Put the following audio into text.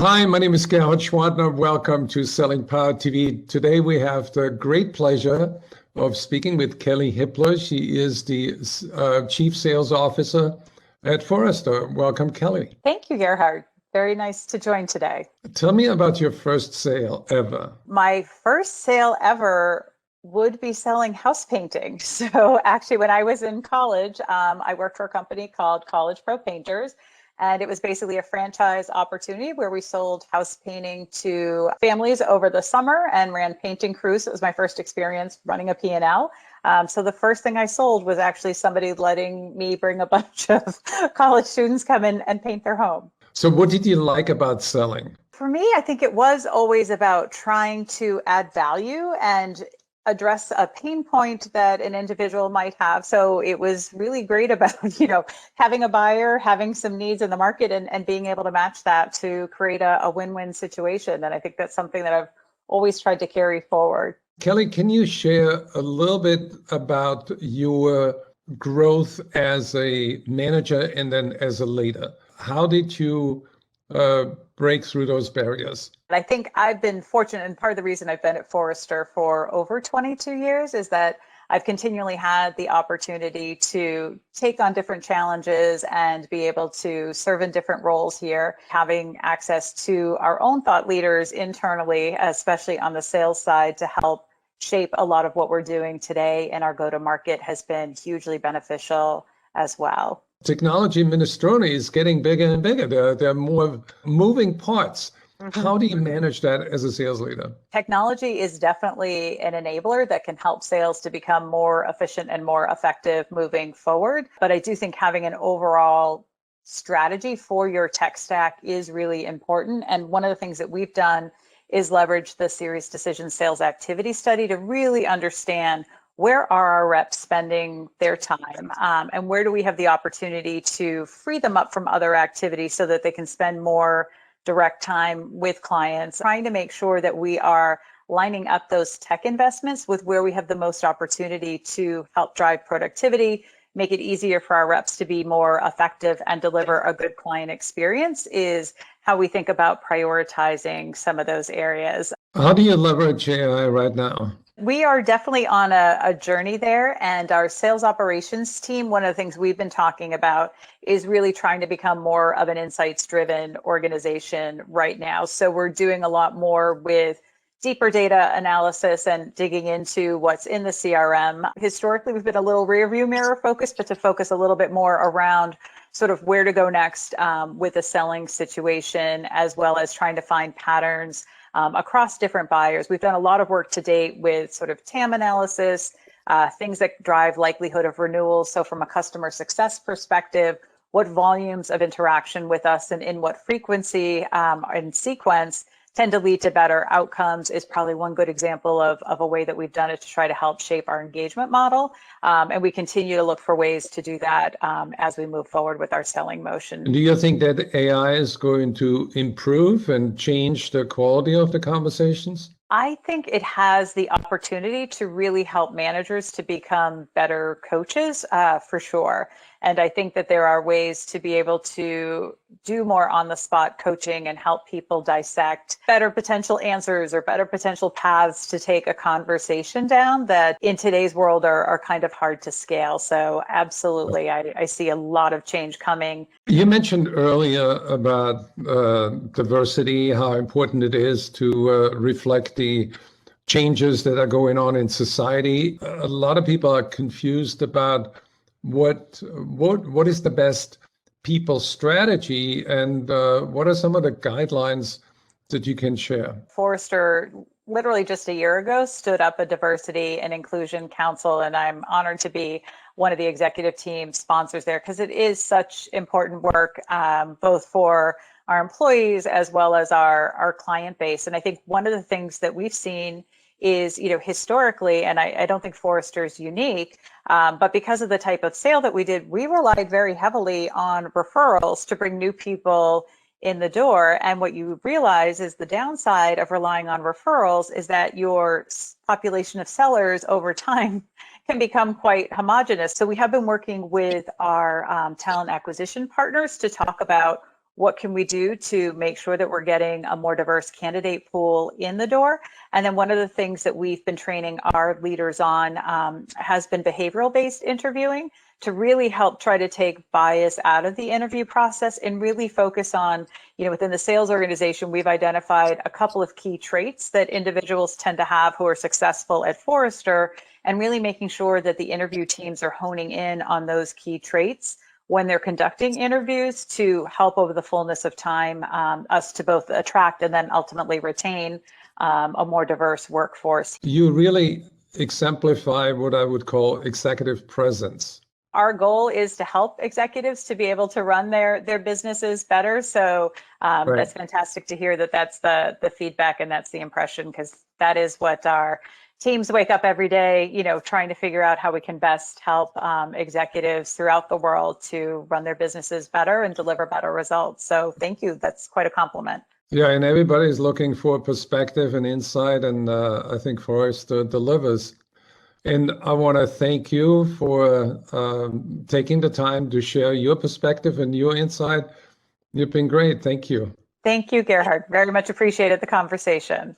Hi, my name is Gerhard Schwartner. Welcome to Selling Power TV. Today we have the great pleasure of speaking with Kelley Hippler. She is the Chief Sales Officer at Forrester. Welcome, Kelley. Thank you, Gerhard. Very nice to join today. Tell me about your first sale ever. My first sale ever would be selling house painting. So actually, when I was in college, I worked for a company called College Pro Painters. And it was basically a franchise opportunity where we sold house painting to families over the summer and ran painting crews. It was my first experience running a P&L. So the first thing I sold was actually somebody letting me bring a bunch of college students come in and paint their home. So what did you like about selling? For me, I think it was always about trying to add value and address a pain point that an individual might have. So it was really great about, having a buyer, having some needs in the market and being able to match that to create a win-win situation. And I think that's something that I've always tried to carry forward. Kelley, can you share a little bit about your growth as a manager and then as a leader? How did you break through those barriers? I think I've been fortunate, and part of the reason I've been at Forrester for over 22 years is that I've continually had the opportunity to take on different challenges and be able to serve in different roles here. Having access to our own thought leaders internally, especially on the sales side, to help shape a lot of what we're doing today in our go-to-market has been hugely beneficial as well. Technology minestrone is getting bigger and bigger. There are more moving parts. How do you manage that as a sales leader? Technology is definitely an enabler that can help sales to become more efficient and more effective moving forward. But I do think having an overall strategy for your tech stack is really important. And one of the things that we've done is leverage the Series Decision Sales Activity Study to really understand where are our reps spending their time, and where do we have the opportunity to free them up from other activities so that they can spend more direct time with clients, trying to make sure that we are lining up those tech investments with where we have the most opportunity to help drive productivity, make it easier for our reps to be more effective and deliver a good client experience is how we think about prioritizing some of those areas. How do you leverage AI right now? We are definitely on a journey there, and our sales operations team, one of the things we've been talking about is really trying to become more of an insights-driven organization right now. So we're doing a lot more with deeper data analysis and digging into what's in the CRM. Historically, we've been a little rearview mirror focused, but to focus a little bit more around sort of where to go next with a selling situation, as well as trying to find patterns across different buyers. We've done a lot of work to date with sort of TAM analysis, things that drive likelihood of renewals. So from a customer success perspective, what volumes of interaction with us and in what frequency and sequence tend to lead to better outcomes is probably one good example of a way that we've done it to try to help shape our engagement model. And we continue to look for ways to do that as we move forward with our selling motion. Do you think that AI is going to improve and change the quality of the conversations? I think it has the opportunity to really help managers to become better coaches, for sure. And I think that there are ways to be able to do more on-the-spot coaching and help people dissect better potential answers or better potential paths to take a conversation down that in today's world are kind of hard to scale. So absolutely, I see a lot of change coming. You mentioned earlier about diversity, how important it is to reflect the changes that are going on in society. A lot of people are confused about what is the best people strategy, and what are some of the guidelines that you can share? Forrester literally just a year ago stood up a diversity and inclusion council, and I'm honored to be one of the executive team sponsors there because it is such important work, both for our employees as well as our client base. And I think one of the things that we've seen is, historically, and I don't think Forrester is unique, but because of the type of sale that we did, we relied very heavily on referrals to bring new people in the door. And what you realize is the downside of relying on referrals is that your population of sellers over time can become quite homogenous. So we have been working with our talent acquisition partners to talk about what can we do to make sure that we're getting a more diverse candidate pool in the door? And then one of the things that we've been training our leaders on has been behavioral-based interviewing to really help try to take bias out of the interview process and really focus on, within the sales organization, we've identified a couple of key traits that individuals tend to have who are successful at Forrester, and really making sure that the interview teams are honing in on those key traits when they're conducting interviews to help over the fullness of time us to both attract and then ultimately retain a more diverse workforce. You really exemplify what I would call executive presence. Our goal is to help executives to be able to run their businesses better. So Right. That's fantastic to hear that that's the feedback and that's the impression, because that is what our teams wake up every day, trying to figure out how we can best help executives throughout the world to run their businesses better and deliver better results. So thank you. That's quite a compliment. Yeah, and everybody's looking for perspective and insight, and I think Forrester delivers. And I want to thank you for taking the time to share your perspective and your insight. You've been great. Thank you. Thank you, Gerhard. Very much appreciated the conversation.